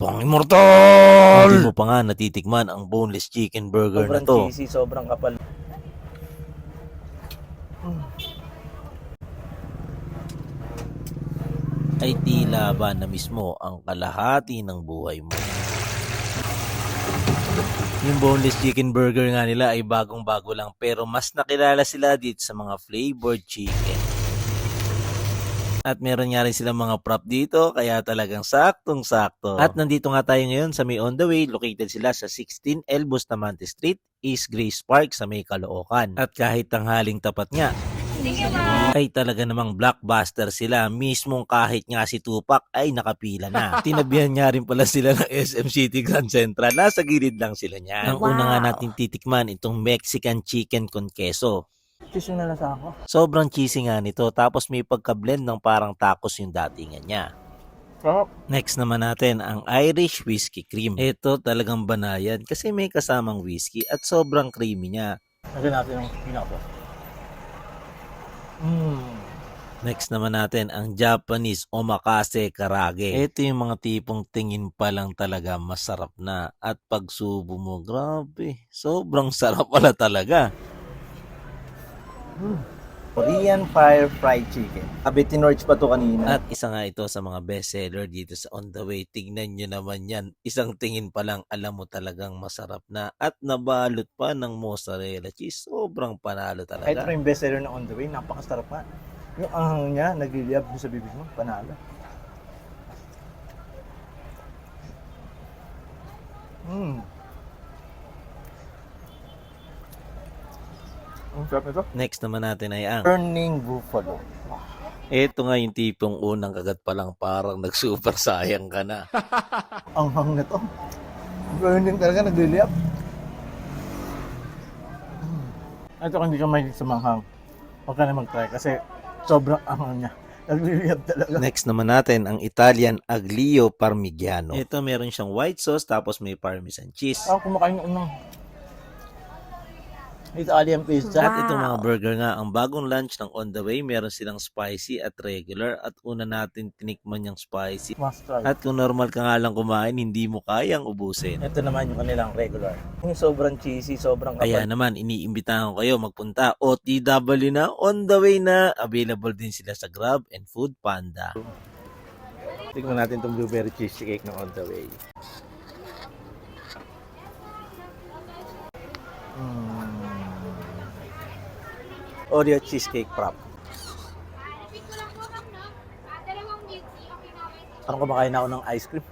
Pang immortal! Hindi mo pa nga natitikman ang boneless chicken burger Sobrang na to. cheesy, sobrang kapal. Ay tila ba na mismo ang kalahati ng buhay mo. Yung boneless chicken burger nga nila ay bagong-bago lang pero mas nakilala sila dito sa mga flavored chicken. At meron nga rin silang mga prop dito kaya talagang saktong-sakto. At nandito nga tayo ngayon sa May On The Way. Located sila sa 16 L Bustamante Street, East Grace Park sa May Caloocan. At kahit tanghaling tapat nga, ay talaga namang blockbuster sila. Mismong kahit nga si Tupac ay nakapila na. Tinabihan nga rin pala sila ng SM City Grand Central. Nasa gilid lang sila niyan. Ang una nga natin titikman itong Mexican chicken con queso. Cheese na lang sa ako. Sobrang cheesy nga nito tapos may pagka-blend ng parang tacos yung datingan niya. Sarap. Next naman natin ang Irish Whiskey Cream. Ito talagang banayan kasi may kasamang whiskey at sobrang creamy niya. Lagyan natin yung pinako. Next naman natin ang Japanese Omakase Karage. Ito yung mga tipong tingin pa lang talaga masarap na at pagsubo mo, grabe, sobrang sarap pala talaga. Korean Fire Fried Chicken. Tinorch pa to kanina. At isa nga ito sa mga bestseller dito sa On The Way. Tignan nyo naman yan. Isang tingin pa lang alam mo talagang masarap na at nabalot pa ng mozzarella cheese. Sobrang panalo Kahit talaga. pa yung bestseller na On The Way, napakasarap nga. Yung anghang niya, nagliliyab sa bibig mo, panalo. Ang sarap nito. Next naman natin ay ang Burning Buffalo. ito nga yung tipong unang kagat pa lang parang nag-super sayang ka na. Anghang na to. Burning talaga, nagliliyab. Ito kung hindi ka mahilig sa manghang, huwag ka na mag-try kasi sobrang anghang niya. Nagliliyab talaga. Next naman natin ang Italian Aglio Parmigiano. Ito meron siyang white sauce tapos may parmesan cheese. Ako kumakain ng Italian pizza. At itong mga burger nga, ang bagong lunch ng On The Way, meron silang spicy at regular. At una natin tinikman yung spicy. Must try. At kung normal ka nga lang kumain, hindi mo kayang ubusin. Ito naman yung kanilang regular. Yung sobrang cheesy, sobrang Kaya kapal. naman, iniimbitahan ko kayo magpunta. OTW na, On The Way na. Available din sila sa Grab and Food Panda. Tingnan natin itong blueberry cheesecake ng On The Way. Oreo cheesecake prop. Parang kumakain ako ng ice cream.